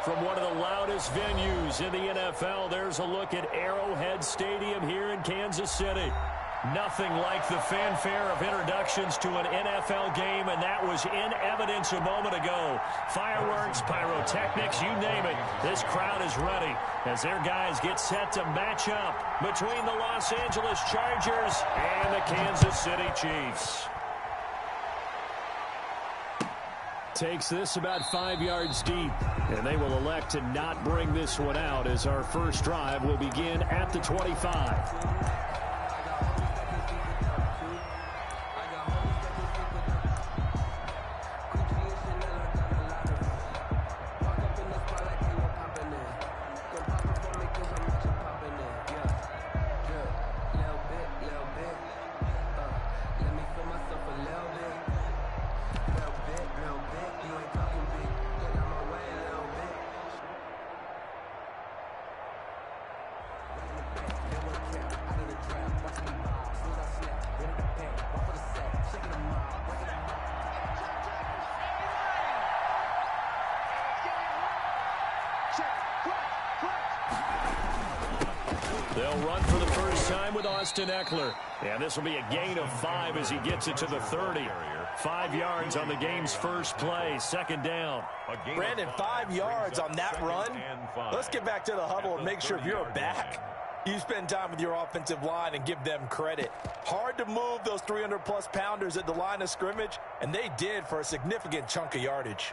from one of the loudest venues in the NFL. There's a look at Arrowhead Stadium here in Kansas City. Nothing like the fanfare of introductions to an NFL game, and that was in evidence a moment ago. Fireworks, pyrotechnics, you name it. This crowd is ready as their guys get set to match up between the Los Angeles Chargers and the Kansas City Chiefs. Takes this about 5 yards deep, and they will elect to not bring this one out as our first drive will begin at the 25. They'll run for the first time with Austin Eckler. And this will be a gain of 5 as he gets it to the 30. 5 yards on the game's first play, second down. Brandon, 5 yards on that run. Let's get back to the huddle and make sure if you're back, you spend time with your offensive line and give them credit. Hard to move those 300-plus pounders at the line of scrimmage, and they did for a significant chunk of yardage.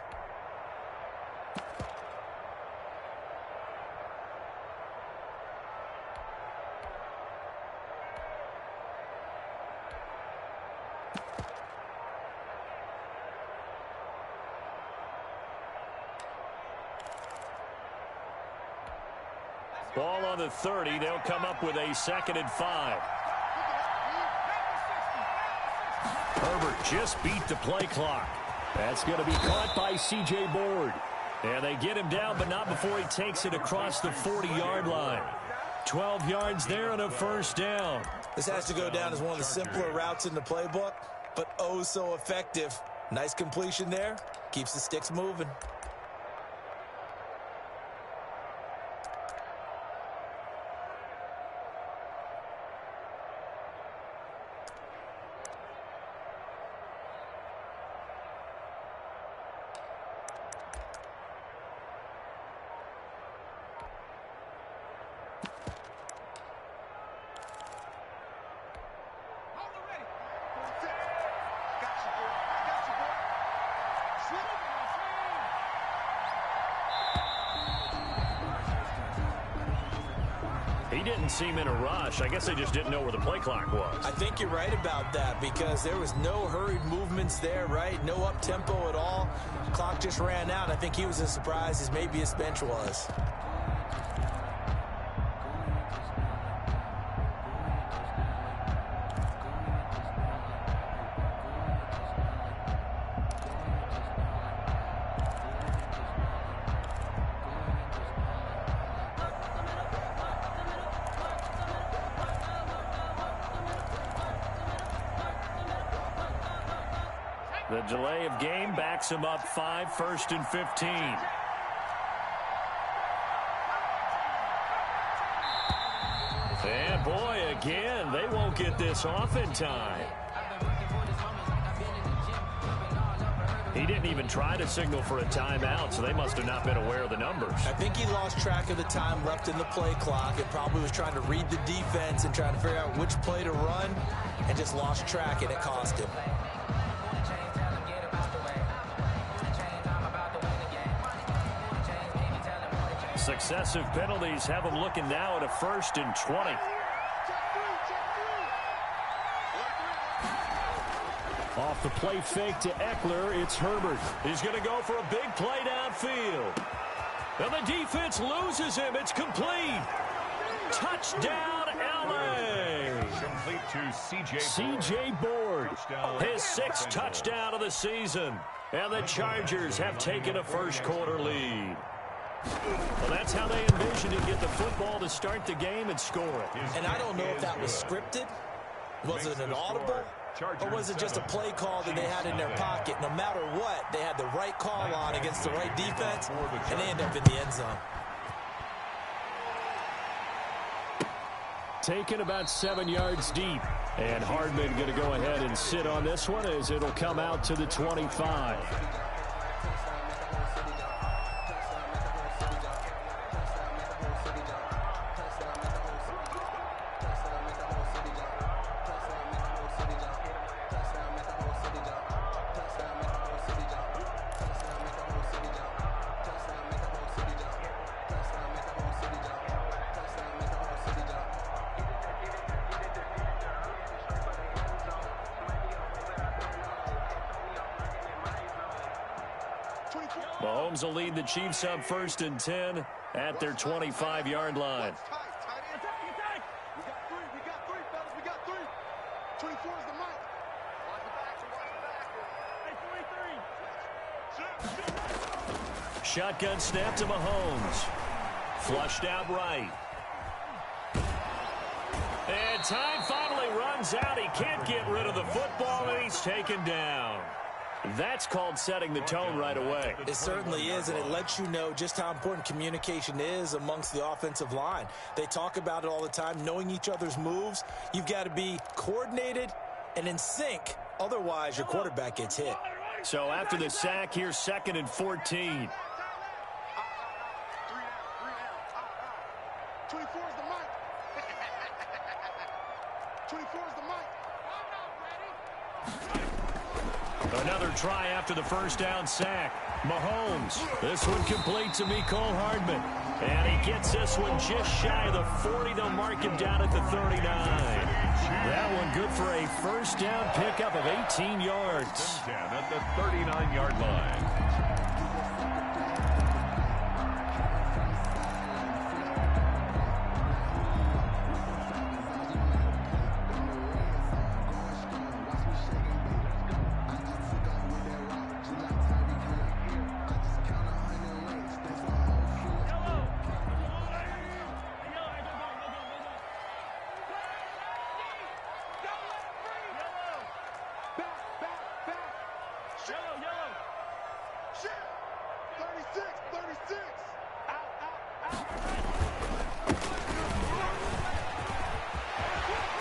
Ball on the 30. They'll come up with a 2nd and 5. Herbert just beat the play clock. That's going to be caught by C.J. Board. And they get him down, but not before he takes it across the 40-yard line. 12 yards there and a first down. This has to go down as one of the simpler routes in the playbook, but oh so effective. Nice completion there. Keeps the sticks moving. He didn't seem in a rush. I guess they just didn't know where the play clock was. I think you're right about that because there was no hurried movements there, right? No up-tempo at all. Clock just ran out. I think he was as surprised as maybe his bench was. The delay of game backs him up 5, 1st and 15. And boy, again, they won't get this off in time. He didn't even try to signal for a timeout, so they must have not been aware of the numbers. I think he lost track of the time left in the play clock and probably was trying to read the defense and trying to figure out which play to run and just lost track, and it cost him. Successive penalties have him looking now at a 1st and 20. Off the play fake to Eckler, it's Herbert. He's going to go for a big play downfield. And the defense loses him. It's complete. Touchdown, L.A. Complete to C.J. Board. His 6th touchdown of the season. And the Chargers have taken a first-quarter lead. Well, that's how they envisioned to get the football to start the game and score it. And I don't know if that was scripted. Was it an audible? Or was it just a play call that they had in their pocket? No matter what, they had the right call on against the right defense, and they end up in the end zone. Taken about 7 yards deep. And Hardman going to go ahead and sit on this one as it'll come out to the 25. Mahomes will lead the Chiefs up 1st and 10 at their 25-yard line. Shotgun snap to Mahomes. Flushed out right. And time finally runs out. He can't get rid of the football, and he's taken down. That's called setting the tone right away. It certainly is, and it lets you know just how important communication is amongst the offensive line. They talk about it all the time, knowing each other's moves. You've got to be coordinated and in sync. Otherwise, your quarterback gets hit. So after the sack, here's 2nd and 14. 24 is the mic. 24 is the mic. Another try after the first down sack. Mahomes. This one complete to Mecole Hardman. And he gets this one just shy of the 40. They'll mark him down at the 39. That one good for a first down pickup of 18 yards. Down at the 39-yard line.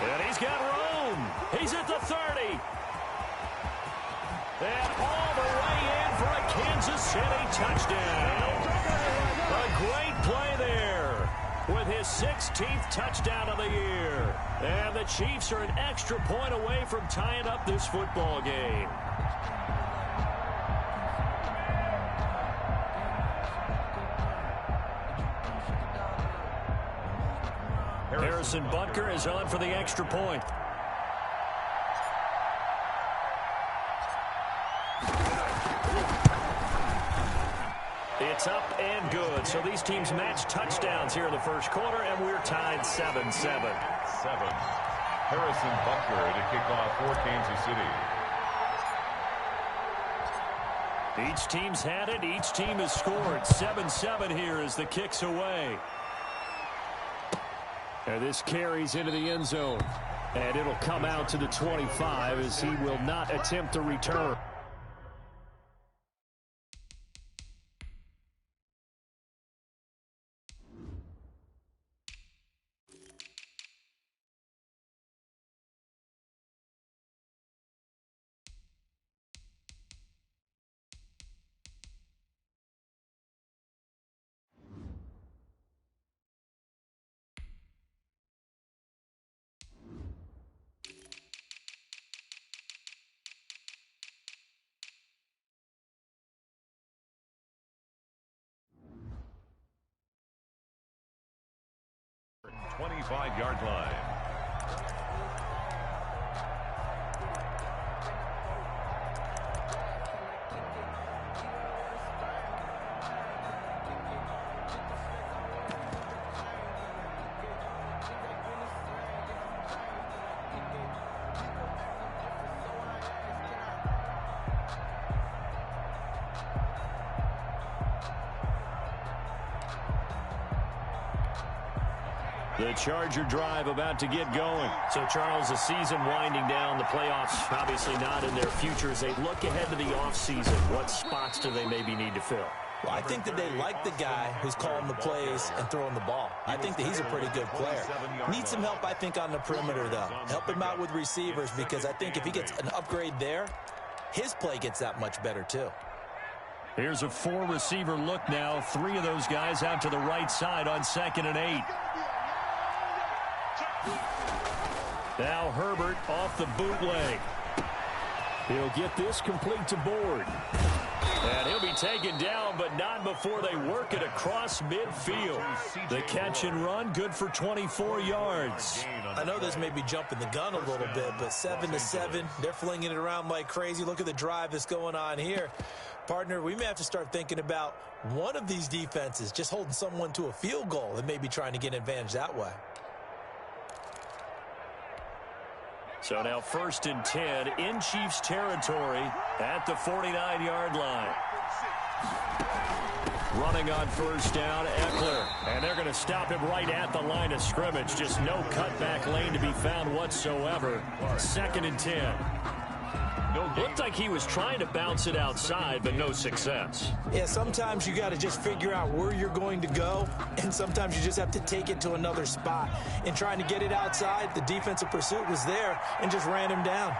And he's got room. He's at the 30. And all the way in for a Kansas City touchdown. A great play there with his 16th touchdown of the year. And the Chiefs are an extra point away from tying up this football game. Harrison Butker is on for the extra point. It's up and good. So these teams match touchdowns here in the first quarter, and we're tied 7-7. 7. Harrison Butker to kick off for Kansas City. Each team's had it. Each team has scored. 7-7 here as the kick's away. And this carries into the end zone. And it'll come out to the 25 as he will not attempt to return. Twenty-five-yard line. The Charger drive about to get going. So, Charles, the season winding down, the playoffs obviously not in their future. As they look ahead to the offseason, what spots do they maybe need to fill? Well, I think that they like the guy who's calling the plays and throwing the ball. I think that he's a pretty good player. Needs some help, I think, on the perimeter, though. Help him out with receivers, because I think if he gets an upgrade there, his play gets that much better, too. Here's a 4-receiver look now. 3 of those guys out to the right side on 2nd and 8. Now Herbert off the bootleg. He'll get this complete to Board. And he'll be taken down, but not before they work it across midfield. The catch and run, good for 24 yards. I know this may be jumping the gun a little bit, but 7-7, they're flinging it around like crazy. Look at the drive that's going on here. Partner, we may have to start thinking about one of these defenses just holding someone to a field goal and maybe trying to get an advantage that way. So now 1st and 10 in Chiefs territory at the 49-yard line. Running on 1st down, Eckler. And they're going to stop him right at the line of scrimmage. Just no cutback lane to be found whatsoever. 2nd and 10. Looked like he was trying to bounce it outside, but no success. Yeah, sometimes you got to just figure out where you're going to go, and sometimes you just have to take it to another spot. In trying to get it outside, the defensive pursuit was there and just ran him down.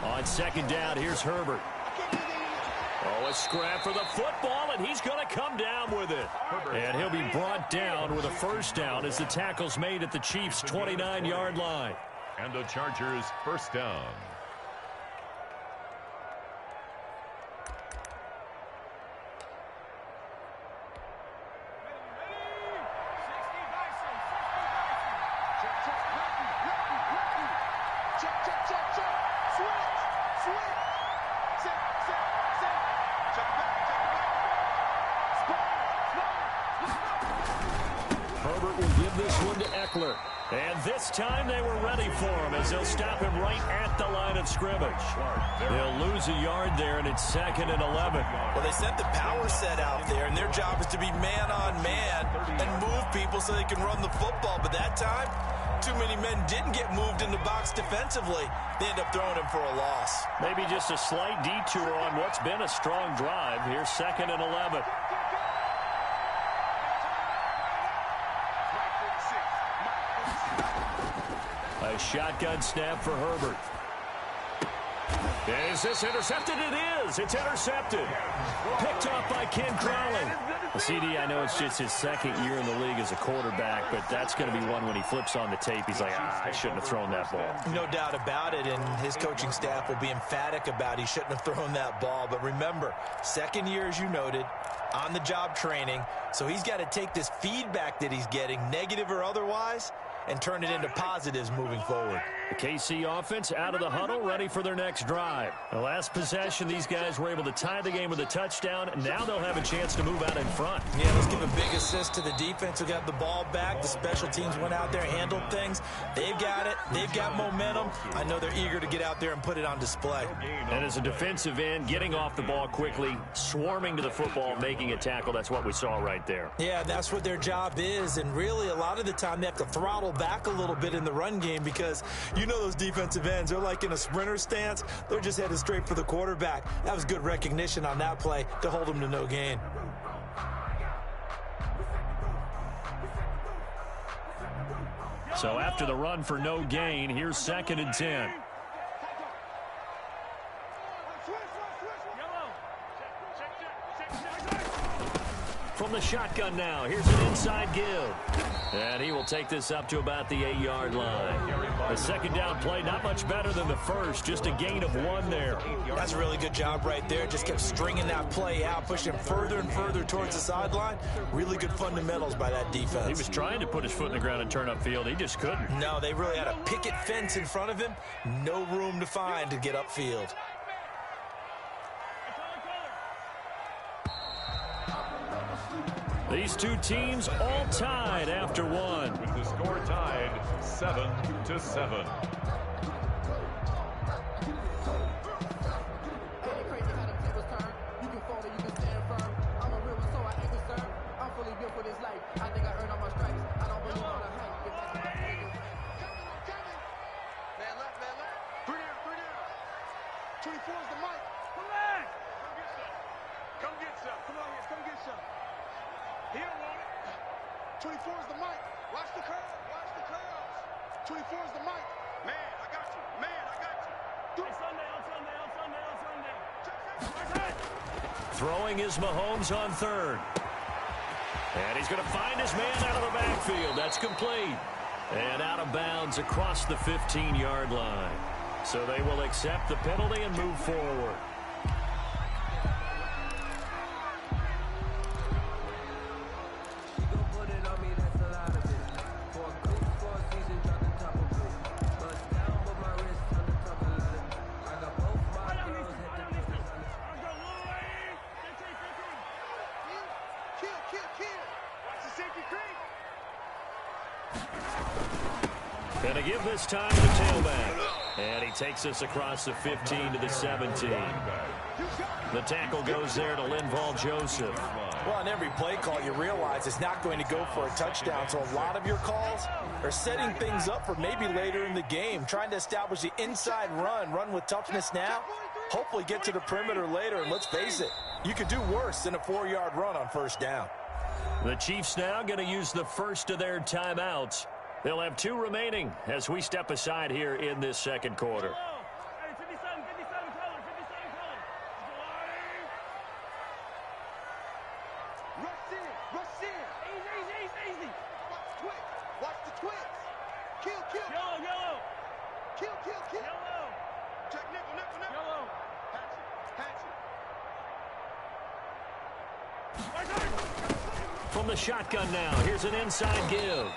On 2nd down, here's Herbert. Oh, a scrap for the football, and he's going to come down with it. And he'll be brought down with a 1st down as the tackle's made at the Chiefs' 29-yard line. And the Chargers' 1st down. Herbert will give this one to Eckler. And this time they were ready for him as they'll stop him right at the line of scrimmage. They'll lose a yard there, and it's 2nd and 11. Well, they sent the power set out there, and their job is to be man-on-man and move people so they can run the football. But that time, too many men didn't get moved in the box defensively. They end up throwing him for a loss. Maybe just a slight detour on what's been a strong drive. Here's 2nd and 11. A shotgun snap for Herbert. Is this intercepted? It is. It's intercepted. Picked off by Ken Crowley. The CD, I know it's just his 2nd year in the league as a quarterback, but that's going to be one when he flips on the tape. He's like, I shouldn't have thrown that ball. No doubt about it, and his coaching staff will be emphatic about he shouldn't have thrown that ball. But remember, 2nd year, as you noted, on-the-job training, so he's got to take this feedback that he's getting, negative or otherwise, and turn it into positives moving forward. The KC offense out of the huddle, ready for their next drive. The last possession, these guys were able to tie the game with a touchdown, and now they'll have a chance to move out in front. Yeah, let's give a big assist to the defense who got the ball back. The special teams went out there, handled things. They've got it. They've got momentum. I know they're eager to get out there and put it on display. And as a defensive end, getting off the ball quickly, swarming to the football, making a tackle, that's what we saw right there. Yeah, that's what their job is, and really a lot of the time they have to throttle back a little bit in the run game because you know those defensive ends, they're like in a sprinter stance. They're just headed straight for the quarterback. That was good recognition on that play to hold them to no gain. So after the run for no gain, here's 2nd and 10. From the shotgun now, here's an inside give. And he will take this up to about the 8-yard line. The 2nd down play, not much better than the first, just a gain of 1 there. That's a really good job right there. Just kept stringing that play out, pushing him further and further towards the sideline. Really good fundamentals by that defense. He was trying to put his foot in the ground and turn upfield. He just couldn't. No, they really had a picket fence in front of him. No room to find to get upfield. These two teams all tied after one. With the score tied 7-7. 24 is the mic. Come back. Come get some. Come on here. Come get some. He don't want it. 24 is the mic. Watch the curve. Watch the curves. 24 is the mic. Man, I got you. Man, I got you. Hey, Sunday, on Sunday, on Sunday, on Sunday. Throwing is Mahomes on third. And he's going to find his man out of the backfield. That's complete. And out of bounds across the 15-yard line. So they will accept the penalty and move forward. Going to give this time to tailback. And he takes us across the 15 to the 17. The tackle goes there to Linval Joseph. Well, on every play call, you realize it's not going to go for a touchdown. So a lot of your calls are setting things up for maybe later in the game, trying to establish the inside run with toughness now. Hopefully get to the perimeter later. And let's face it, you could do worse than a 4-yard run on first down. The Chiefs now going to use the first of their timeouts. They'll have 2 remaining as we step aside here in this second quarter. Hey, 57 color, 57 color. Rush in. Rush in. Easy. Watch the twitch. Watch the twitch. Kill. Yellow. Kill. Yellow. Check nickel. Yellow. Hatch it. From the shotgun now, here's an inside give.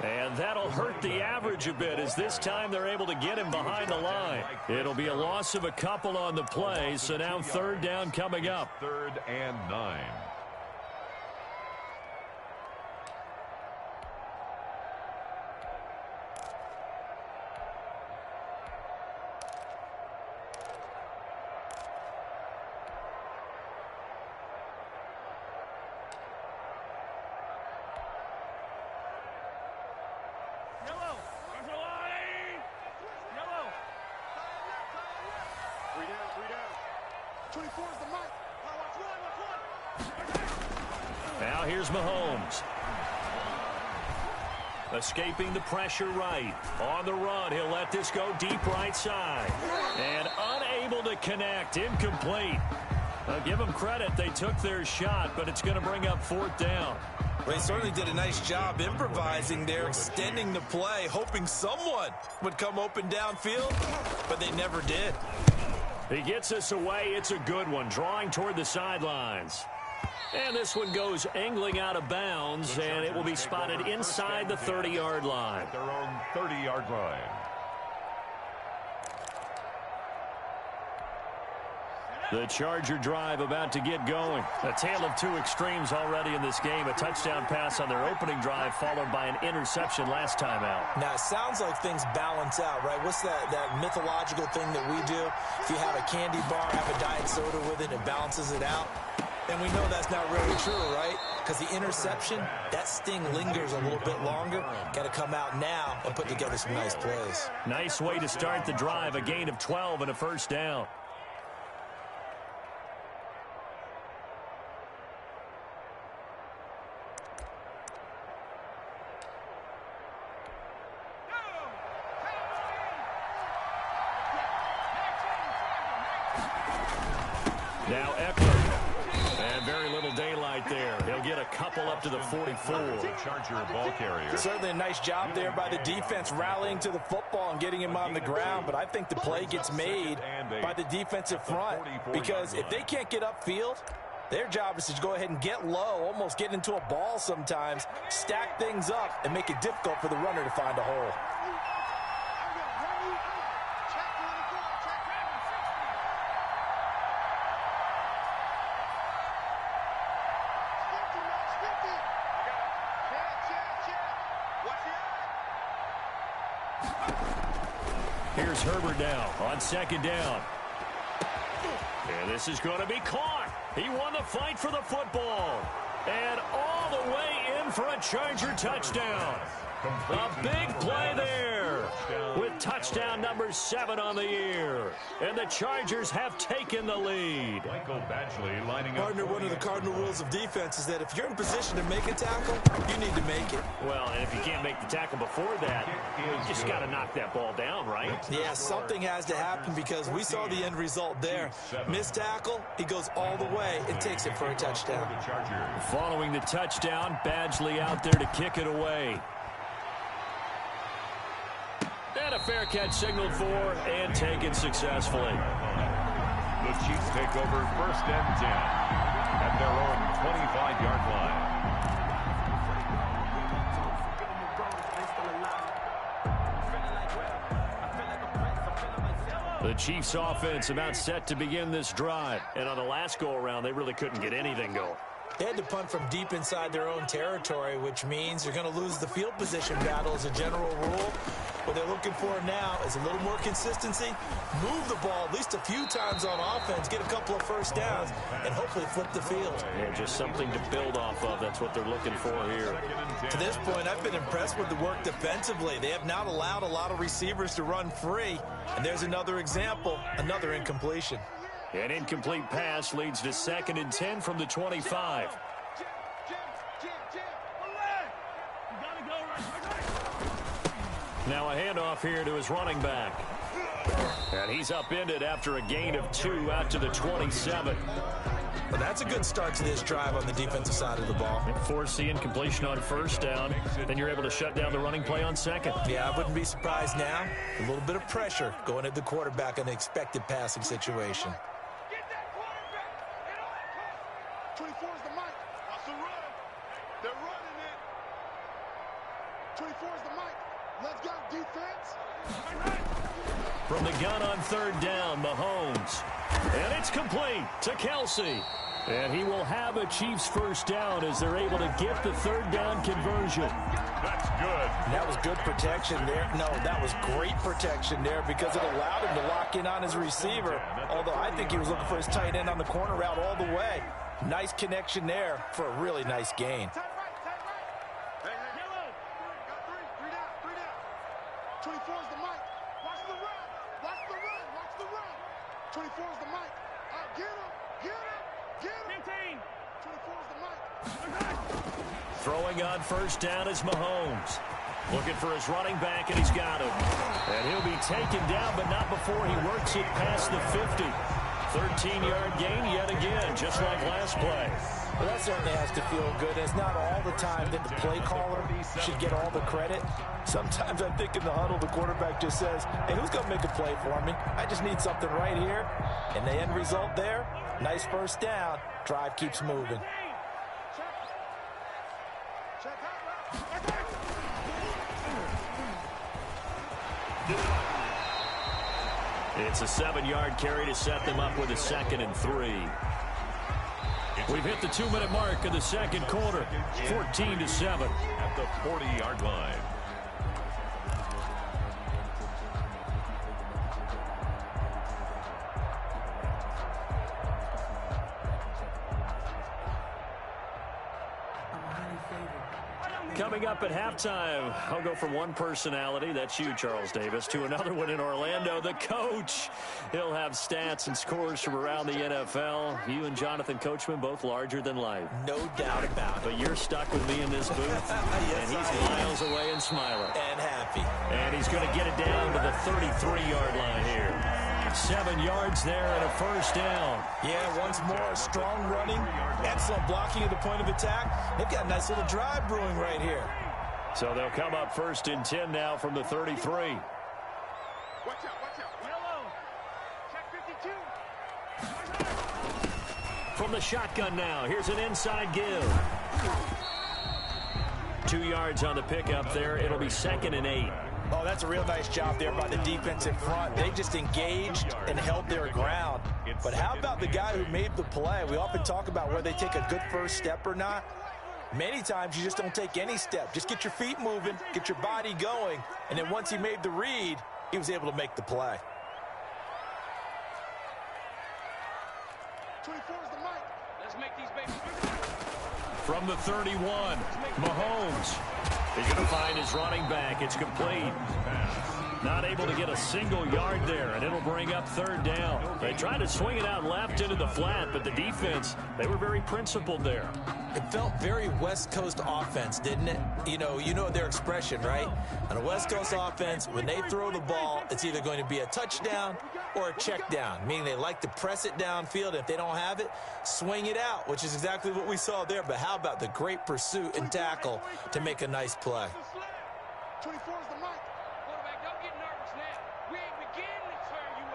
And that'll hurt the average a bit as this time they're able to get him behind the line. It'll be a loss of a couple on the play, so now third down coming up. 3rd and 9. Yellow. 3 down. 24 is the mic. Watch one. Now here's Mahomes. Escaping the pressure right. On the run, he'll let this go deep right side. And unable to connect. Incomplete. I'll give them credit. They took their shot, but it's going to bring up 4th down. They certainly did a nice job improvising there, extending the play, hoping someone would come open downfield, but they never did. He gets us away. It's a good one, drawing toward the sidelines. And this one goes angling out of bounds, and it will be spotted inside the 30-yard line. Their own 30-yard line. The Charger drive about to get going. A tale of 2 extremes already in this game. A touchdown pass on their opening drive followed by an interception last time out. Now, it sounds like things balance out, right? What's that mythological thing that we do? If you have a candy bar, have a diet soda with it, it balances it out. And we know that's not really true, right? Because the interception, that sting lingers a little bit longer. Got to come out now and put together some nice plays. Nice way to start the drive. A gain of 12 and a first down. Now Eckler. And very little daylight there. He'll get a couple up to the 44. Charger ball carrier. Certainly a nice job there by the defense rallying to the football and getting him on the ground, but I think the play gets made by the defensive front because if they can't get upfield, their job is to go ahead and get low, almost get into a ball sometimes, stack things up, and make it difficult for the runner to find a hole. Here's Herbert now on second down. And this is going to be caught. He won the fight for the football. And all the way in for a Charger touchdown. A big play there with touchdown number 7 on the year. And the Chargers have taken the lead. Michael Badgley lining up. Partner, one of the cardinal rules of defense is that if you're in position to make a tackle, you need to make it. Well, and if you can't make the tackle before that, you just got to knock that ball down, right? Yeah, something has to happen because we saw the end result there. Missed tackle, he goes all the way and takes it for a touchdown. Following the touchdown, Badgley out there to kick it away. And a fair catch signaled for and taken successfully. The Chiefs take over 1st and 10 at their own 25-yard line. The Chiefs offense about set to begin this drive. And on the last go-around, they really couldn't get anything going. They had to punt from deep inside their own territory, which means you're going to lose the field position battle as a general rule. What they're looking for now is a little more consistency, move the ball at least a few times on offense, get a couple of first downs, and hopefully flip the field. Yeah, just something to build off of. That's what they're looking for here. To this point, I've been impressed with the work defensively. They have not allowed a lot of receivers to run free. And there's another example, another incompletion. An incomplete pass leads to 2nd and 10 from the 25. Now a handoff here to his running back. And he's upended after a gain of 2 out to the 27. Well, that's a good start to this drive on the defensive side of the ball. Force the incompletion on 1st down. Then you're able to shut down the running play on 2nd. Yeah, I wouldn't be surprised now. A little bit of pressure going at the quarterback in the expected passing situation. 24 is the mic. That's the run. They're running it. 24 is the mic. Let's go, defense. From the gun on 3rd down, Mahomes. And it's complete to Kelsey. And he will have a Chiefs first down as they're able to get the 3rd down conversion. That's good. And that was good protection there. No, that was great protection there because it allowed him to lock in on his receiver. Although I think he was looking for his tight end on the corner route all the way. Nice connection there for a really nice gain. Tight right. Hey, yellow. Got 3 down, 3 down. 24 is the mic. Watch the run. Watch the run. Watch the run. 24 is the mic. Get him. Get him. Get him. 24 is the mic. Throwing on 1st down is Mahomes. Looking for his running back, and he's got him. And he'll be taken down, but not before he works it past the 50. 13-yard gain yet again, just like last play. Well, that certainly has to feel good. It's not all the time that the play caller should get all the credit. Sometimes I think in the huddle, the quarterback just says, hey, who's going to make a play for me? I just need something right here. And the end result there, nice first down. Drive keeps moving. It's a 7-yard carry to set them up with a 2nd and 3. We've hit the 2-minute mark of the 2nd quarter, 14-7. At the 40-yard line. Coming up at halftime, I'll go from one personality, that's you, Charles Davis, to another one in Orlando, the coach. He'll have stats and scores from around the NFL. You and Jonathan Coachman, both larger than life. No doubt about it. But you're stuck with me in this booth, Yes, and he's miles away and smiling. And happy. And he's going to get it down to the 33-yard line here. 7 yards there and a first down. Yeah, once more, strong running, excellent blocking at the point of attack. They've got a nice little drive brewing right here. So they'll come up 1st and 10 now from the 33. Watch out, watch out. Yellow. Check 52. From the shotgun now, here's an inside give. 2 yards on the pickup there. It'll be 2nd and 8. Oh, that's a real nice job there by the defensive front. They just engaged and held their ground. But how about the guy who made the play? We often talk about whether they take a good first step or not. Many times you just don't take any step. Just get your feet moving, get your body going, and then once he made the read, he was able to make the play. 24 is the mic. Let's make these babies. From the 31, Mahomes. He's going to find his running back. It's complete. Not able to get a single yard there, and it'll bring up third down. They tried to swing it out left into the flat, but the defense, they were very principled there. It felt very West Coast offense, didn't it? You know their expression, right? On a West Coast offense, when they throw the ball, it's either going to be a touchdown or a check down, meaning they like to press it downfield. If they don't have it, swing it out, which is exactly what we saw there. But how about the great pursuit and tackle to make a nice play? 24 is the mic. Quarterback, don't get nervous now. We ain't beginning to turn you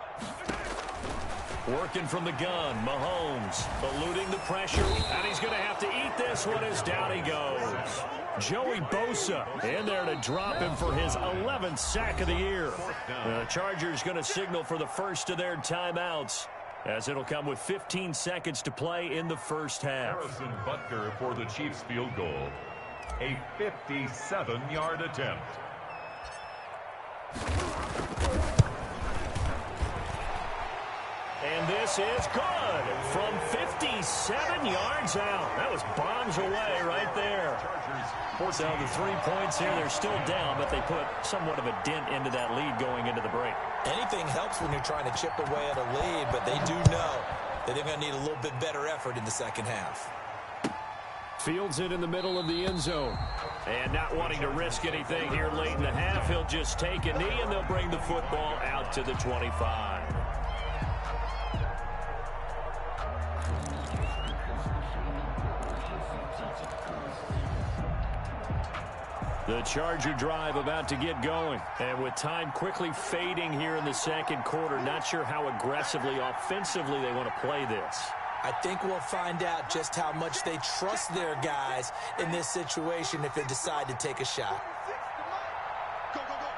up. Working from the gun, Mahomes eluding the pressure, and he's going to have to eat this one as down he goes. Joey Bosa in there to drop him for his 11th sack of the year. The Chargers going to signal for the first of their timeouts, as it'll come with 15 seconds to play in the first half. Harrison Butker for the Chiefs field goal. A 57-yard attempt. And this is good from 57 yards out. That was bombs away right there. So the 3 points here, they're still down, but they put somewhat of a dent into that lead going into the break. Anything helps when you're trying to chip away at a lead, but they do know that they're going to need a little bit better effort in the second half. Fields it in the middle of the end zone. And not wanting to risk anything here late in the half, he'll just take a knee, and they'll bring the football out to the 25. The Charger drive about to get going. And with time quickly fading here in the second quarter, not sure how aggressively, offensively they want to play this. I think we'll find out just how much they trust their guys in this situation if they decide to take a shot. Go, go, go.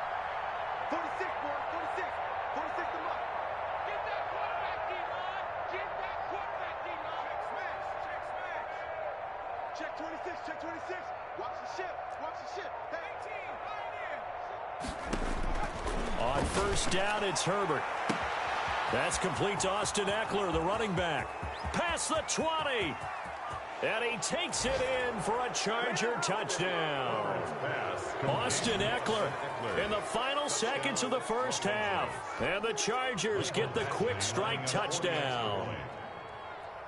46, boys. 46. 46 the mic. Get that quarterback, D-line. Get that quarterback, D-line. Check 26. Check 26. Watch the ship. Watch the ship. Hey, 18. On first down, it's Herbert. That's complete to Austin Eckler, the running back. Past the 20. And he takes it in for a Charger touchdown. Austin Eckler in the final seconds of the first half. And the Chargers get the quick strike touchdown.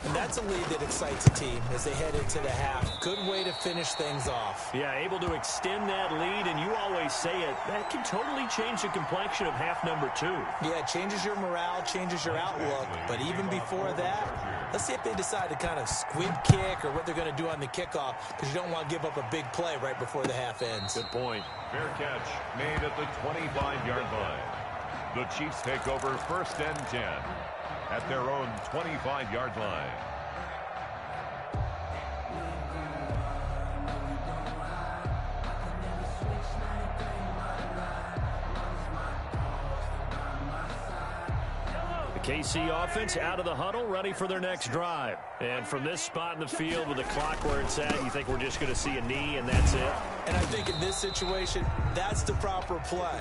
And that's a lead that excites a team as they head into the half. Good way to finish things off. Yeah, able to extend that lead, and you always say it, that can totally change the complexion of half number 2. Yeah, it changes your morale, changes your outlook. But even before that, let's see if they decide to kind of squib kick or what they're going to do on the kickoff, because you don't want to give up a big play right before the half ends. Good point. Fair catch made at the 25-yard line. The Chiefs take over first and 10 at their own 25-yard line. KC offense out of the huddle, ready for their next drive. And from this spot in the field with the clock where it's at, you think we're just going to see a knee and that's it? And I think in this situation, that's the proper play.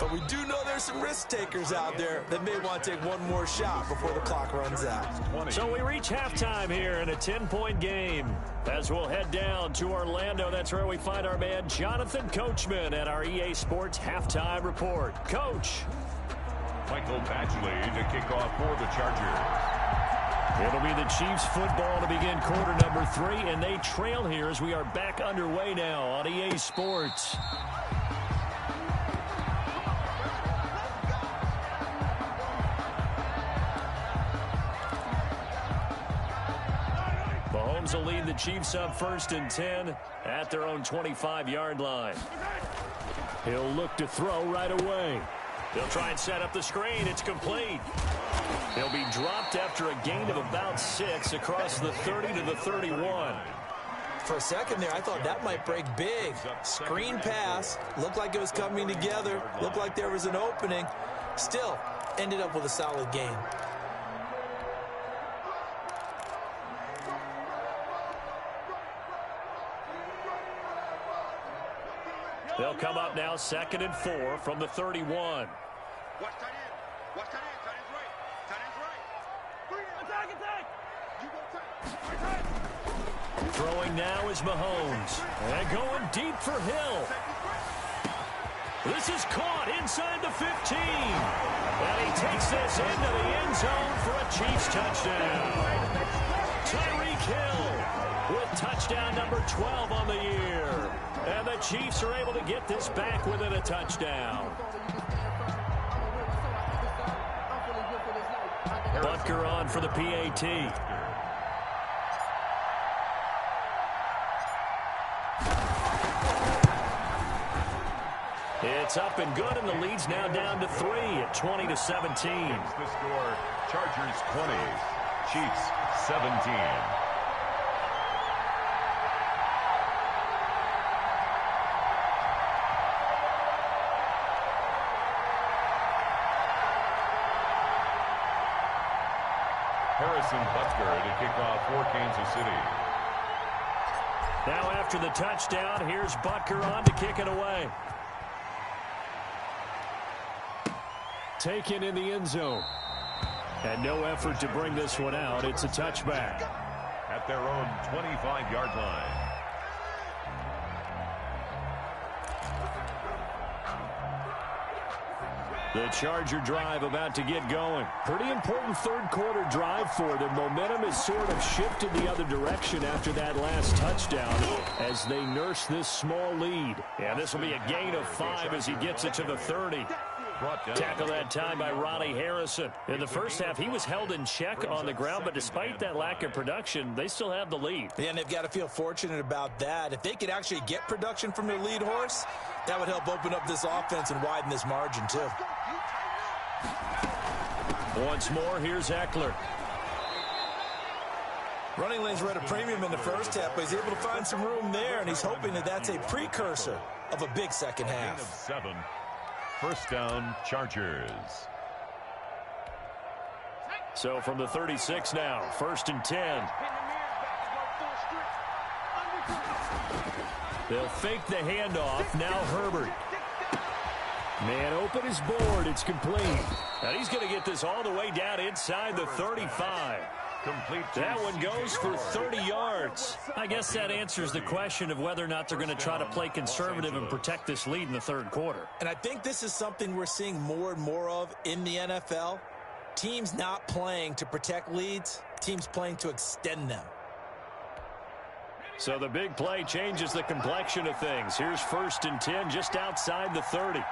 But we do know there's some risk takers out there that may want to take one more shot before the clock runs out. So we reach halftime here in a 10-point game. As we'll head down to Orlando, that's where we find our man Jonathan Coachman at our EA Sports Halftime Report. Coach. Michael Badgley to kick off for the Chargers. It'll be the Chiefs football to begin quarter number 3, and they trail here as we are back underway now on EA Sports. Mahomes will lead the Chiefs up first and 10 at their own 25-yard line. He'll look to throw right away. He'll try and set up the screen. It's complete. He'll be dropped after a gain of about 6 across the 30 to the 31. For a second there, I thought that might break big. Screen pass. Looked like it was coming together. Looked like there was an opening. Still, ended up with a solid gain. They'll come up now 2nd and 4 from the 31. Watch tight end. Watch tight end. Tight end's right. Tight end's right. Attack, attack. Throwing now is Mahomes. And going deep for Hill. This is caught inside the 15. And he takes this into the end zone for a Chiefs touchdown. Tyreek Hill with touchdown number 12 on the year. And the Chiefs are able to get this back within a touchdown. Butker on for the PAT. It's up and good, and the lead's now down to 3 at 20-17. The score, Chargers 20, Chiefs 17. Harrison Butker to kick off for Kansas City. Now after the touchdown, here's Butker on to kick it away. Taken in the end zone. And no effort to bring this one out. It's a touchback. At their own 25-yard line. The Charger drive about to get going. Pretty important third quarter drive for them. Momentum has sort of shifted the other direction after that last touchdown as they nurse this small lead. And this will be a gain of 5 as he gets it to the 30. Tackle that time by Ronnie Harrison. In the first half, he was held in check on the ground, but despite that lack of production, they still have the lead. Yeah, and they've got to feel fortunate about that. If they could actually get production from their lead horse, that would help open up this offense and widen this margin, too. Once more, here's Eckler. Running lanes were at a premium in the first half, but he's able to find some room there, and he's hoping that that's a precursor of a big second half. 7. First down, Chargers. So from the 36 now, 1st and 10. They'll fake the handoff. Now Herbert. Man open is board. It's complete. And he's going to get this all the way down inside the 35. Complete. That one goes for 30 yards. I guess that answers the question of whether or not they're going to try to play conservative and protect this lead in the third quarter. And I think this is something we're seeing more and more of in the NFL. Teams not playing to protect leads, teams playing to extend them. So the big play changes the complexion of things. Here's 1st and 10 just outside the 30.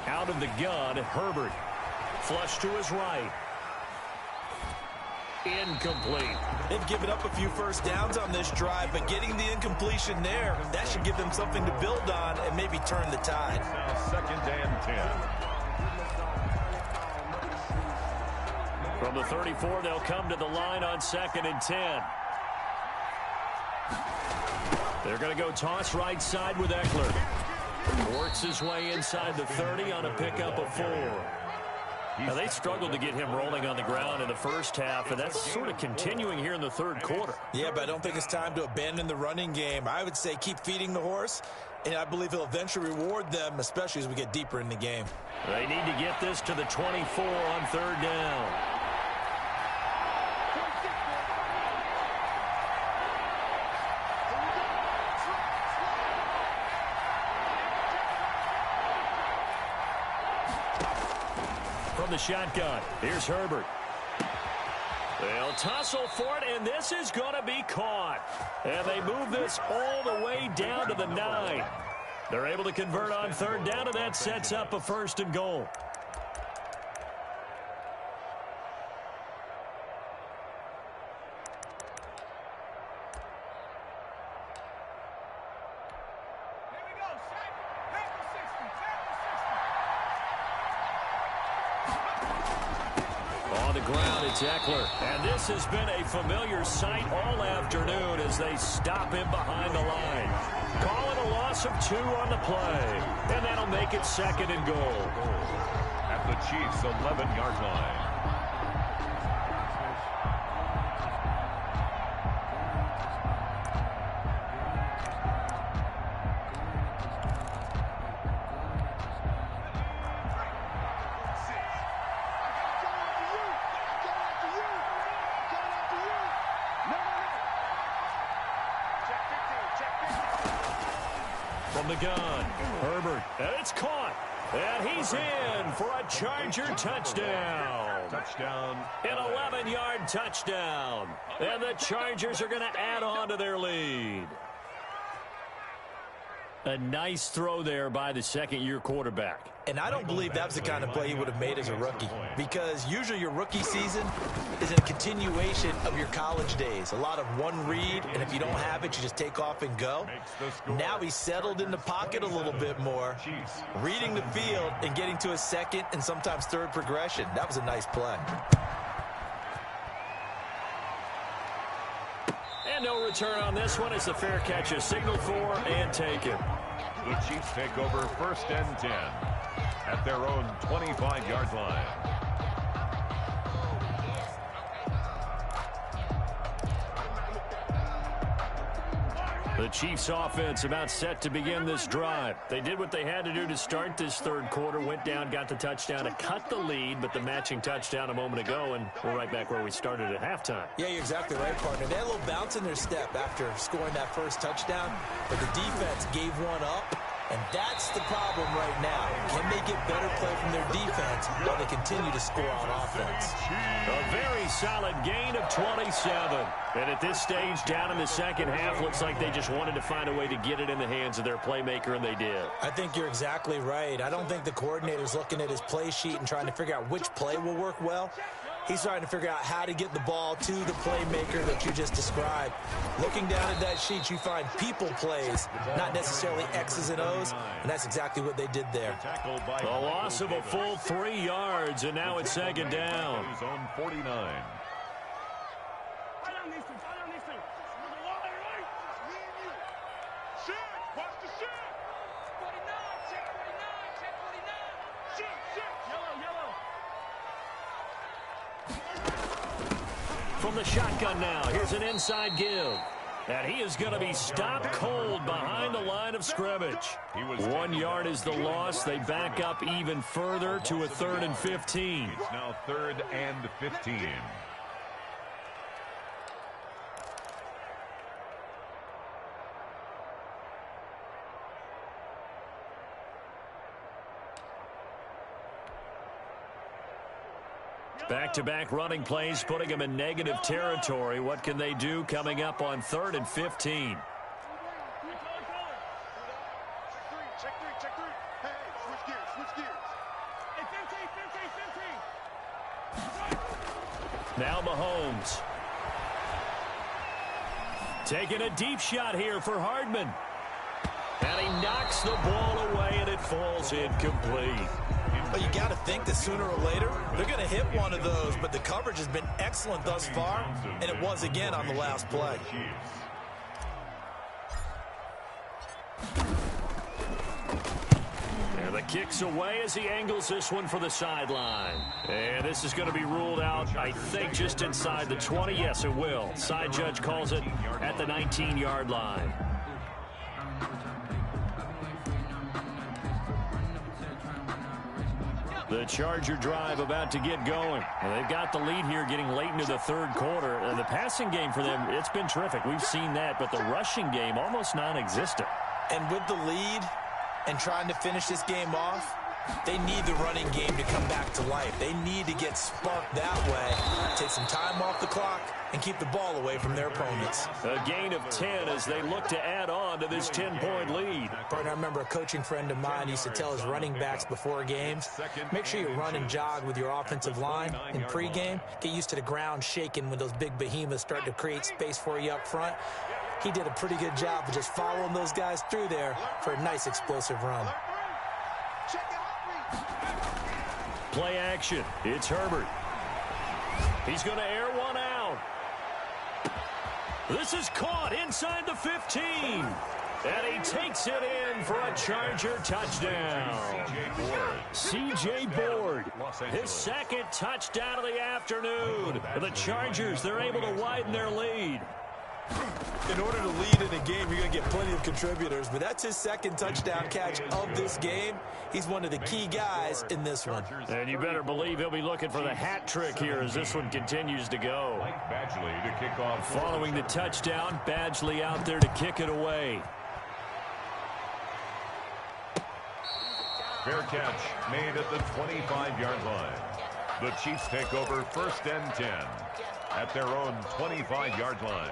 Out of the gun, Herbert. Flush to his right. Incomplete. They've given up a few first downs on this drive, but getting the incompletion there, that should give them something to build on and maybe turn the tide. Now 2nd and 10. From the 34, they'll come to the line on 2nd and 10. They're going to go toss right side with Eckler. Works his way inside the 30 on a pickup of 4. Now, they struggled to get him rolling on the ground in the first half, and that's sort of continuing here in the third quarter. Yeah, but I don't think it's time to abandon the running game. I would say keep feeding the horse, and I believe he'll eventually reward them, especially as we get deeper in the game. They need to get this to the 24 on 3rd down. From the shotgun, here's Herbert. They'll tussle for it, and this is going to be caught. And they move this all the way down to the 9. They're able to convert on 3rd down, and that sets up a 1st and goal. It's Eckler, and this has been a familiar sight all afternoon as they stop him behind the line. Call it a loss of 2 on the play, and that'll make it 2nd and goal. At the Chiefs' 11-yard line. from the gun. Herbert, and it's caught. And he's in for a Charger touchdown. Touchdown. An 11-yard touchdown. And the Chargers are going to add on to their lead. A nice throw there by the second-year quarterback. And I don't believe that was the kind of play he would have made as a rookie, because usually your rookie season is a continuation of your college days. A lot of one read, and if you don't have it, you just take off and go. Now he's settled in the pocket a little bit more, reading the field and getting to a second and sometimes third progression. That was a nice play. And no return on this one as the fair catch is signaled for and taken. The Chiefs take over 1st and 10 at their own 25-yard line. The Chiefs offense about set to begin this drive. They did what they had to do to start this third quarter, went down, got the touchdown to cut the lead, but the matching touchdown a moment ago, and we're right back where we started at halftime. Yeah, you're exactly right, partner. They had a little bounce in their step after scoring that first touchdown, but the defense gave one up. And that's the problem right now. Can they get better play from their defense while they continue to score on offense? A very solid gain of 27. And at this stage, down in the second half, looks like they just wanted to find a way to get it in the hands of their playmaker, and they did. I think you're exactly right. I don't think the coordinator's looking at his play sheet and trying to figure out which play will work well. He's trying to figure out how to get the ball to the playmaker that you just described. Looking down at that sheet, you find people plays, not necessarily X's and O's, and that's exactly what they did there. A loss of a full 3 yards, and now it's second down. He's on 49. From the shotgun now, here's an inside give. And he is going to be stopped cold behind the line of scrimmage. 1 yard is the loss. They back up even further to a 3rd and 15. It's now 3rd and 15. Back-to-back running plays, putting them in negative territory. What can they do coming up on 3rd and 15? Check three. Hey, switch gears. Hey, 15. Now Mahomes. Taking a deep shot here for Hardman. And he knocks the ball away, and it falls incomplete. But you got to think that sooner or later, they're going to hit one of those, but the coverage has been excellent thus far, and it was again on the last play. And the kick's away as he angles this one for the sideline. And this is going to be ruled out, I think, just inside the 20. Yes, it will. Side judge calls it at the 19-yard line. The Charger drive about to get going. And they've got the lead here getting late into the third quarter. The passing game for them, it's been terrific. We've seen that, but the rushing game almost non-existent. And with the lead and trying to finish this game off, they need the running game to come back to life. They need to get sparked that way, take some time off the clock, and keep the ball away from their opponents. A gain of 10 as they look to add on to this 10-point lead. Partner, I remember a coaching friend of mine used to tell his running backs before games, make sure you run and jog with your offensive line in pregame. Get used to the ground shaking when those big behemoths start to create space for you up front. He did a pretty good job of just following those guys through there for a nice explosive run. Play action. It's Herbert. He's going to air one out. This is caught inside the 15. And he takes it in for a Charger touchdown. C.J. Board, his second touchdown of the afternoon. The Chargers, they're able to widen their lead. In order to lead in a game, you're going to get plenty of contributors, but that's his second touchdown catch of this game. He's one of the key guys in this one. And you better believe he'll be looking for the hat trick here as this one continues to go. Badgley to kick off. Following the touchdown, Badgley out there to kick it away. Fair catch made at the 25-yard line. The Chiefs take over 1st and 10 at their own 25-yard line.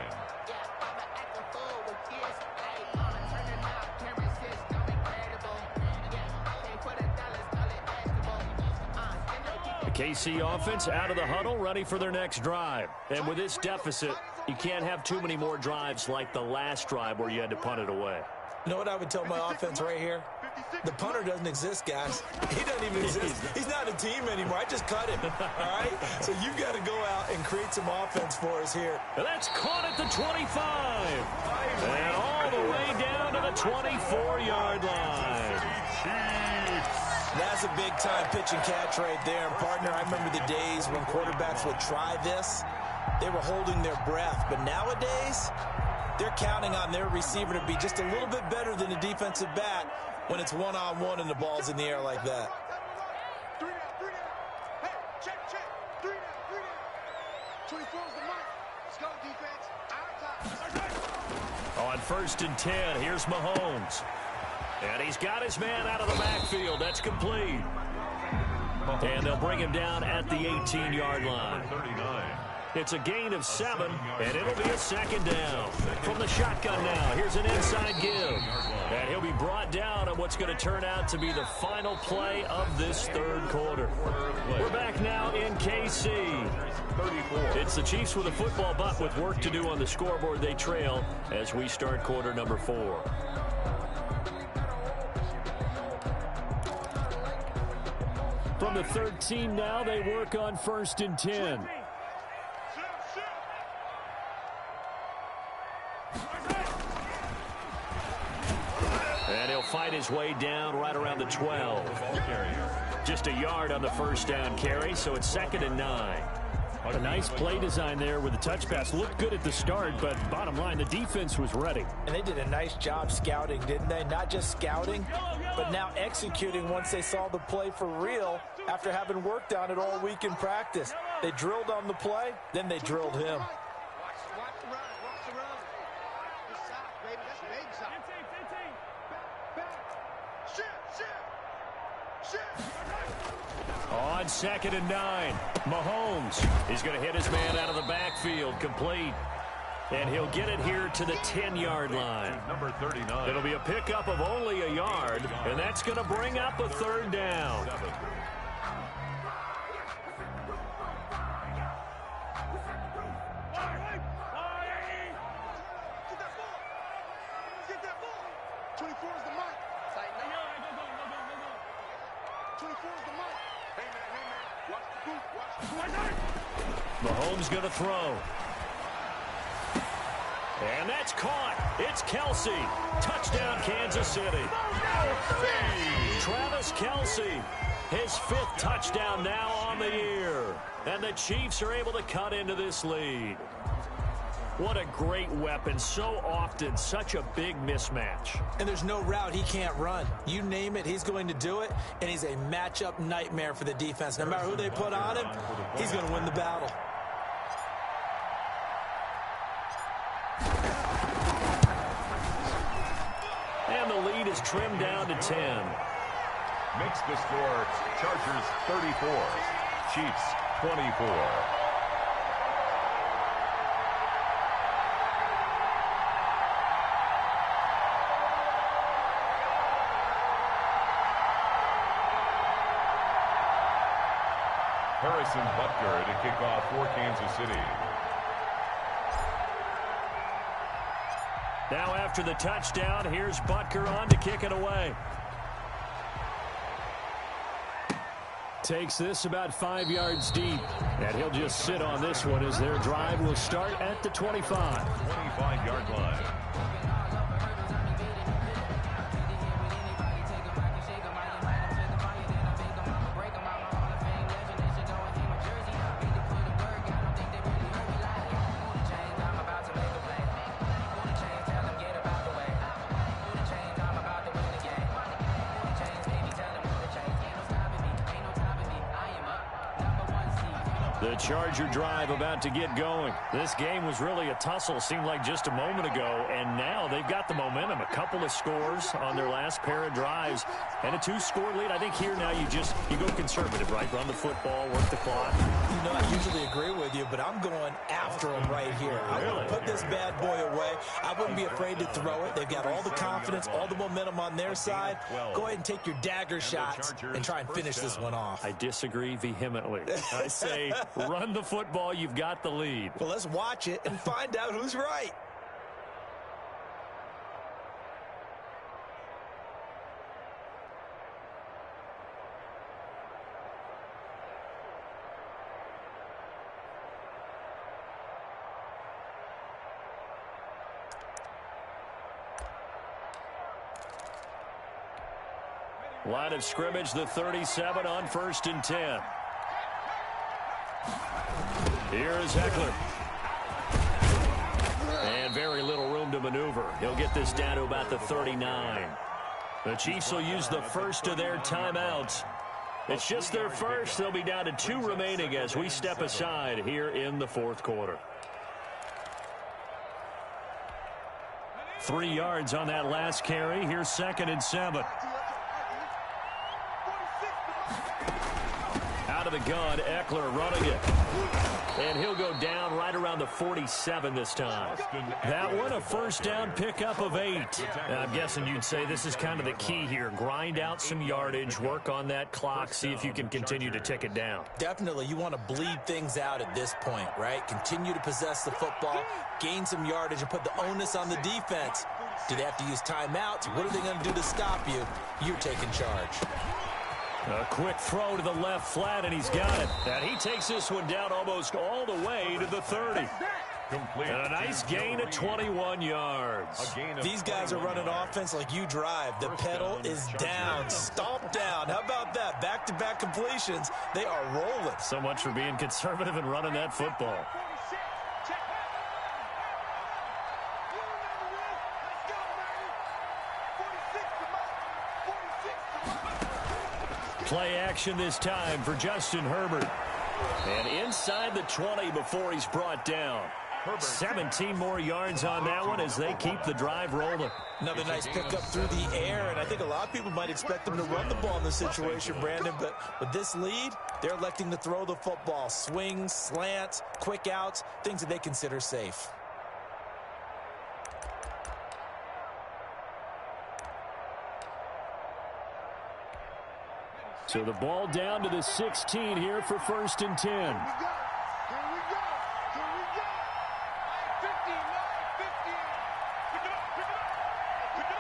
The KC offense out of the huddle, ready for their next drive. And with this deficit, you can't have too many more drives like the last drive where you had to punt it away. You know what I would tell my offense right here? The punter doesn't exist, guys. He doesn't even exist. He's not a team anymore. I just cut him, all right? So you've got to go out and create some offense for us here. And that's caught at the 25. And all the way down to the 24-yard line. That's a big-time pitch and catch right there. And, partner, I remember the days when quarterbacks would try this. They were holding their breath. But nowadays, they're counting on their receiver to be just a little bit better than the defensive back when it's one-on-one and the ball's in the air like that. 3 down, 3 down. Hey, check. 3 down, 3 down. 24's the mark. Let's go, defense. Out of time. On 1st and 10, here's Mahomes. And he's got his man out of the backfield. That's complete. And they'll bring him down at the 18-yard line. 39. It's a gain of 7, and it'll be a 2nd down. From the shotgun now, here's an inside give. And he'll be brought down on what's going to turn out to be the final play of this 3rd quarter. We're back now in KC. It's the Chiefs with a football, but with work to do on the scoreboard, they trail as we start quarter number 4. From the 13 now, they work on 1st and 10. And he'll fight his way down right around the 12. Just a yard on the 1st down carry, so it's 2nd and 9. A nice play design there with the touch pass. Looked good at the start, but bottom line, the defense was ready. And they did a nice job scouting, didn't they? Not just scouting, but now executing once they saw the play for real after having worked on it all week in practice. They drilled on the play, then they drilled him. Watch the run. Good side, baby. That's baby side. 15. Back. Shift. On 2nd and 9, Mahomes. He's going to hit his man out of the backfield, complete. And he'll get it here to the 10-yard line. Number 39. It'll be a pickup of only a yard, and that's going to bring up a 3rd down. Get that ball. 24's the mic. 24's the mic. Hey, man. Watch the boot. Mahomes going to throw. And that's caught. It's Kelsey. Touchdown, Kansas City. Travis Kelsey, his 5th touchdown now on the year. And the Chiefs are able to cut into this lead. What a great weapon. So often, such a big mismatch. And there's no route he can't run. You name it, he's going to do it. And he's a matchup nightmare for the defense. No matter who they put on him, he's going to win the battle. And the lead is trimmed down to 10. Makes the score Chargers 34, Chiefs 24. Harrison Butker to kick off for Kansas City. Now after the touchdown, here's Butker on to kick it away. Takes this about 5 yards deep. And he'll just sit on this one as their drive will start at the 25. 25-yard line. The Charger drive about to get going. This game was really a tussle, seemed like just a moment ago, and now they've got the momentum. A couple of scores on their last pair of drives, and a 2-score lead. I think here now you go conservative, right? Run the football, work the clock. You know, I usually agree with you, but I'm going after them right here. I want to put this bad boy away. I wouldn't be afraid to throw it. They've got all the confidence, all the momentum on their side. Go ahead and take your dagger shots and try and finish this one off. I disagree vehemently. I say run the football. You've got the lead. Well, let's watch it and find out who's right. Line of scrimmage, the 37 on 1st and 10. Here is Eckler. And very little room to maneuver. He'll get this down to about the 39. The Chiefs will use the first of their timeouts. It's just their first. They'll be down to 2 remaining as we step aside here in the 4th quarter. 3 yards on that last carry. Here's 2nd and 7. Out of the gun, Eckler running it. And he'll go down right around the 47 this time. That one, a first down pickup of 8. I'm guessing you'd say this is kind of the key here. Grind out some yardage, work on that clock, see if you can continue to tick it down. Definitely, you want to bleed things out at this point, right? Continue to possess the football, gain some yardage, and put the onus on the defense. Do they have to use timeouts? What are they going to do to stop you? You're taking charge. A quick throw to the left flat, and he's got it. And he takes this one down almost all the way to the 30. And a nice gain of 21 yards. These guys are running offense like you drive. The pedal is down, stomp down. How about that? Back-to-back completions. They are rolling. So much for being conservative and running that football. Play action this time for Justin Herbert. And inside the 20 before he's brought down. 17 more yards on that one as they keep the drive rolling. Another nice pickup through the air, and I think a lot of people might expect them to run the ball in this situation, Brandon, but with this lead, they're electing to throw the football. Swings, slants, quick outs, things that they consider safe. So the ball down to the 16 here for 1st and 10. Here we go. Here we go. Here we go. 15, 15. Pick it up. Pick it up. Pick it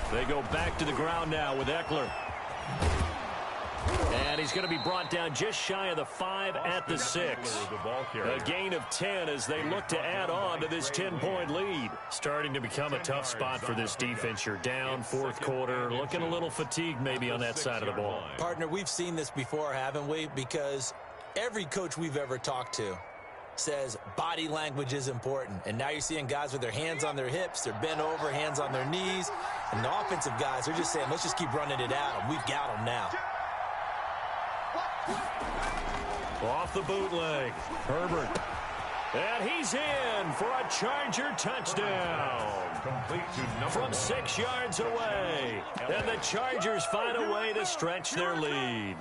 up. They go back to the ground now with Eckler. And he's going to be brought down just shy of the 5 at the 6. A gain of 10 as they look to add on to this 10-point lead. Starting to become a tough spot for this defense. You're down 4th quarter, looking a little fatigued maybe on that side of the ball. Partner, we've seen this before, haven't we? Because every coach we've ever talked to says body language is important. And now you're seeing guys with their hands on their hips, they're bent over, hands on their knees. And the offensive guys, they're just saying, let's just keep running it out, and we've got them now. Off the bootleg, Herbert. And he's in for a Charger touchdown. From 6 yards away. And the Chargers find a way to stretch their lead.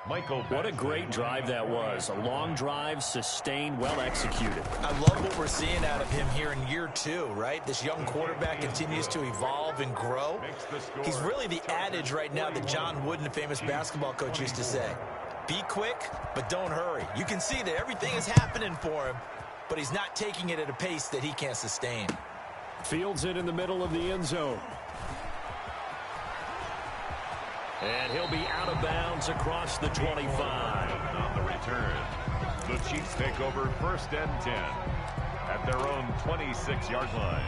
What a great drive that was. A long drive, sustained, well executed. I love what we're seeing out of him here in year 2, right? This young quarterback continues to evolve and grow. He's really the adage right now that John Wooden, the famous basketball coach, used to say. Be quick, but don't hurry. You can see that everything is happening for him, but he's not taking it at a pace that he can't sustain. Fields it in the middle of the end zone. And he'll be out of bounds across the 25. On the return, the Chiefs take over 1st and 10 at their own 26-yard line.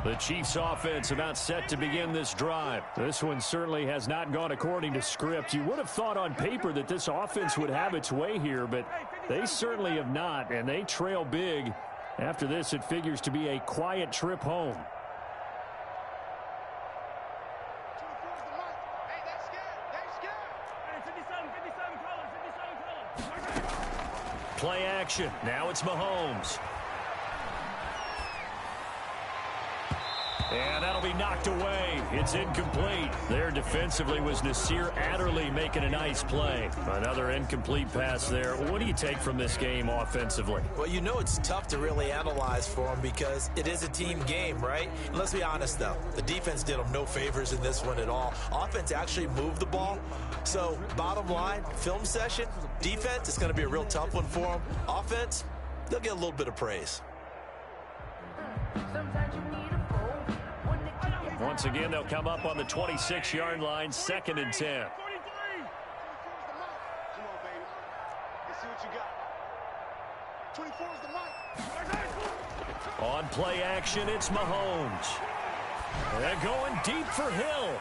The Chiefs offense about set to begin this drive. This one certainly has not gone according to script. You would have thought on paper that this offense would have its way here, but they certainly have not, and they trail big After this, it figures to be a quiet trip home. Play action. Now it's Mahomes. And that'll be knocked away. It's incomplete. There defensively was Nasir Adderley making a nice play. Another incomplete pass there. What do you take from this game offensively? Well, you know it's tough to really analyze for them because it is a team game, right? And let's be honest, though. The defense did them no favors in this one at all. Offense actually moved the ball. So, bottom line, film session, defense, it's going to be a real tough one for them. Offense, they'll get a little bit of praise. Once again, they'll come up on the 26-yard line, 2nd and 10. On play action, it's Mahomes. They're going deep for Hill.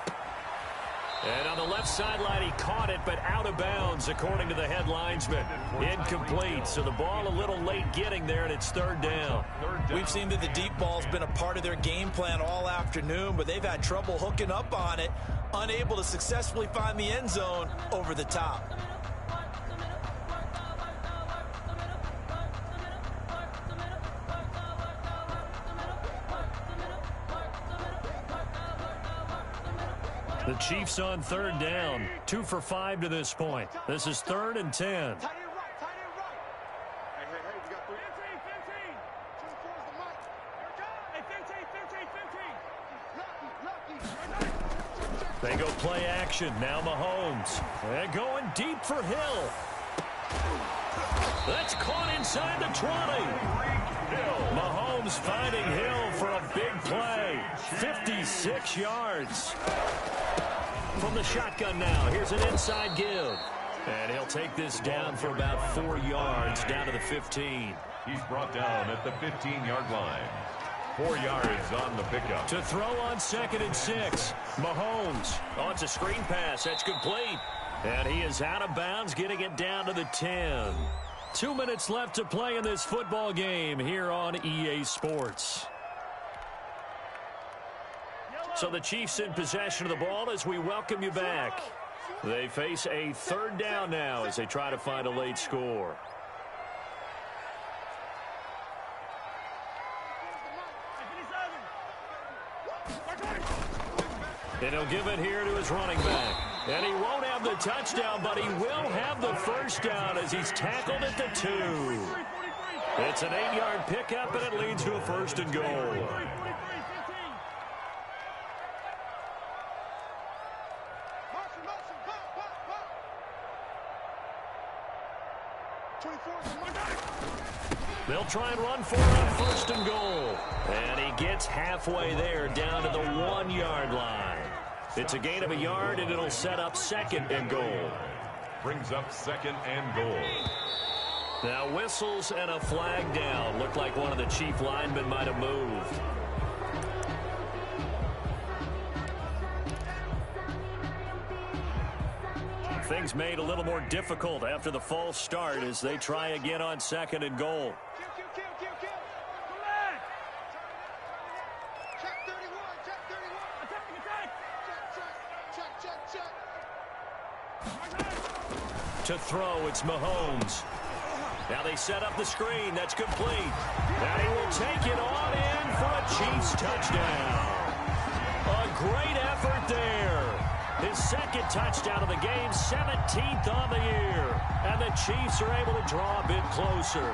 And on the left sideline, he caught it, but out of bounds, according to the head linesman. Incomplete, so the ball a little late getting there, and it's 3rd down. We've seen that the deep ball's been a part of their game plan all afternoon, but they've had trouble hooking up on it, unable to successfully find the end zone over the top. The Chiefs on 3rd down, 2 for 5 to this point. This is 3rd and 10. They go play action. Now Mahomes. They're going deep for Hill. That's caught inside the 20. Mahomes finding Hill for a big play. 56 yards. From the shotgun now, here's an inside give. And he'll take this down for about 4 yards, down to the 15. He's brought down at the 15-yard line. 4 yards on the pickup. To throw on 2nd and 6. Mahomes. Oh, it's a screen pass. That's complete. And he is out of bounds, getting it down to the 10. 2 minutes left to play in this football game here on EA Sports. So the Chiefs in possession of the ball as we welcome you back. They face a 3rd down now as they try to find a late score. And he'll give it here to his running back. And he won't have the touchdown, but he will have the first down as he's tackled at the 2. It's an 8-yard pickup, and it leads to a 1st and goal. They'll try and run for it on 1st and goal. And he gets halfway there, down to the 1-yard line. It's a gain of a yard, and it'll set up 2nd and goal. Brings up 2nd and goal. Now whistles and a flag down. Looked like one of the Chief linemen might have moved. Things made a little more difficult after the false start as they try again on 2nd and goal. To throw, it's Mahomes. Now they set up the screen. That's complete. And he will take it on in for a Chiefs touchdown. A great effort there. His 2nd touchdown of the game, 17th on the year. And the Chiefs are able to draw a bit closer.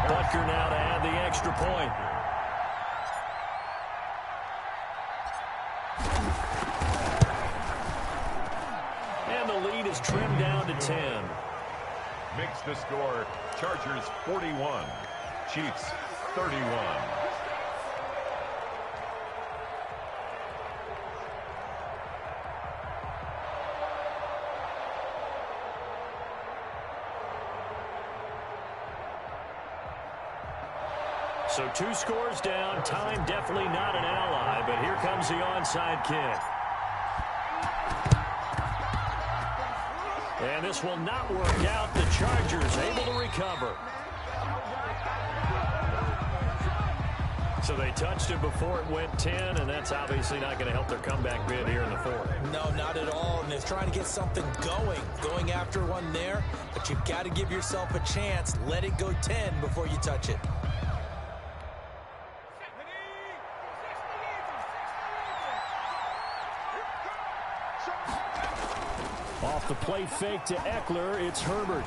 Butker now to add the extra point. And the lead is trimmed down to 10. Makes the score Chargers 41, Chiefs 31. So 2 scores down. Time definitely not an ally, but here comes the onside kick. And this will not work out. The Chargers able to recover. So they touched it before it went 10, and that's obviously not going to help their comeback bid here in the fourth. No, not at all. And they're trying to get something going after one there. But you've got to give yourself a chance. Let it go 10 before you touch it. Off the play fake to Eckler, it's Herbert.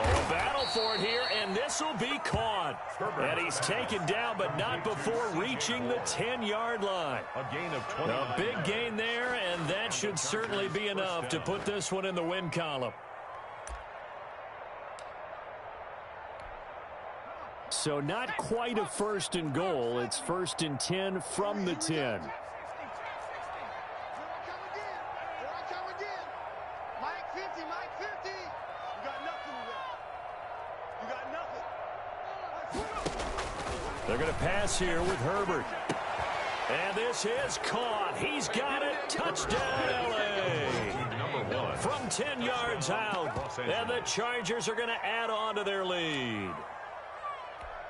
Oh, a battle for it here, and this will be caught. And he's taken down, but not before reaching the 10-yard line. A gain of 20. A big gain there, and that should certainly be enough to put this one in the win column. So not quite a first and goal. It's first and 10 from the 10. They're going to pass here with Herbert. And this is caught. He's got it. Touchdown, L.A. From 10 yards out. And the Chargers are going to add on to their lead.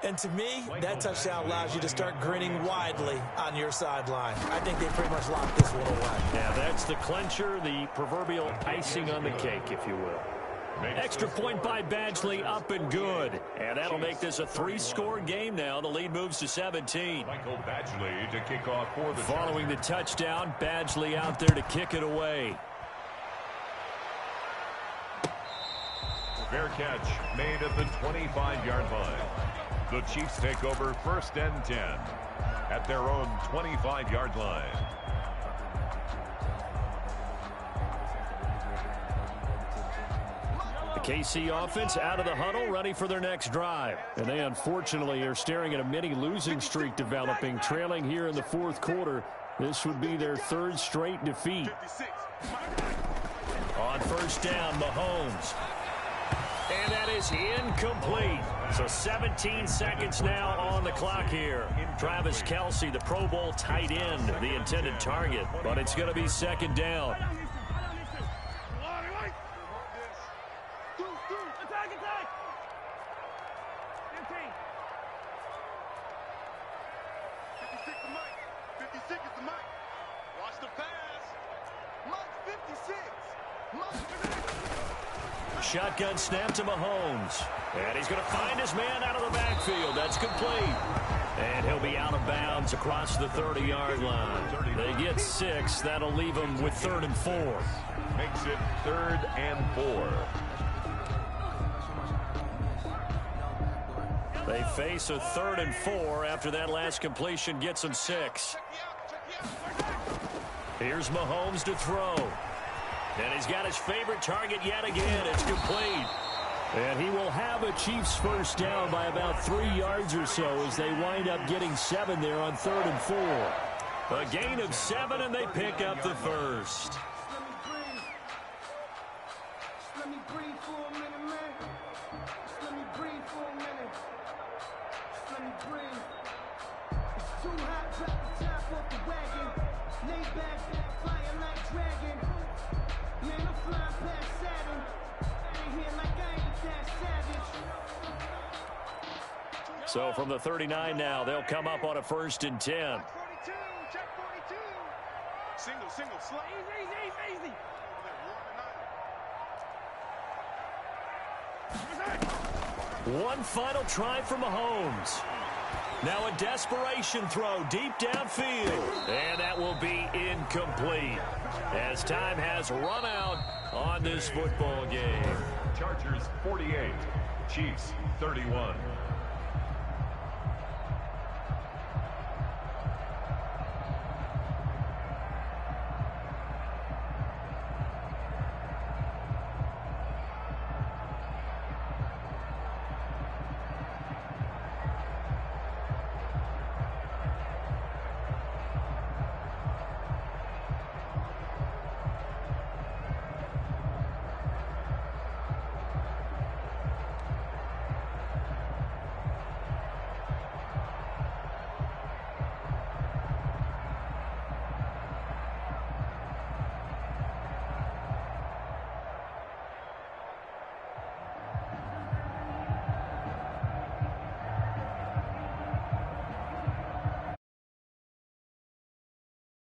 And to me, that touchdown allows you to start grinning widely on your sideline. I think they pretty much locked this one away. Yeah, that's the clincher, the proverbial icing on the cake, if you will. Extra point by Badgley, up and good. And that'll make this a 3-score game now. The lead moves to 17. Michael Badgley to kick off for the Following the touchdown, Badgley out there to kick it away. Fair catch made at the 25-yard line. The Chiefs take over first and 10 at their own 25-yard line. The KC offense out of the huddle, ready for their next drive. And they unfortunately are staring at a mini losing streak developing, trailing here in the fourth quarter. This would be their third straight defeat. On first down, Mahomes. And that is incomplete. So 17 seconds now on the clock here. Travis Kelce, the Pro Bowl tight end, the intended target. But it's going to be second down. Shotgun snap to Mahomes. And he's going to find his man out of the backfield. That's complete. And he'll be out of bounds across the 30-yard line. They get 6. That'll leave them with 3rd and 4. Makes it 3rd and 4. They face a 3rd and 4 after that last completion gets them 6. Here's Mahomes to throw. And he's got his favorite target yet again. It's complete. And he will have a Chiefs first down by about 3 yards or so as they wind up getting 7 there on 3rd and 4. A gain of 7, and they pick up the first. So from the 39 now, they'll come up on a 1st and 10. Check 42. Single, slide. Easy. One final try for Mahomes. Now a desperation throw deep downfield. And that will be incomplete as time has run out on this football game. Chargers 48, Chiefs 31.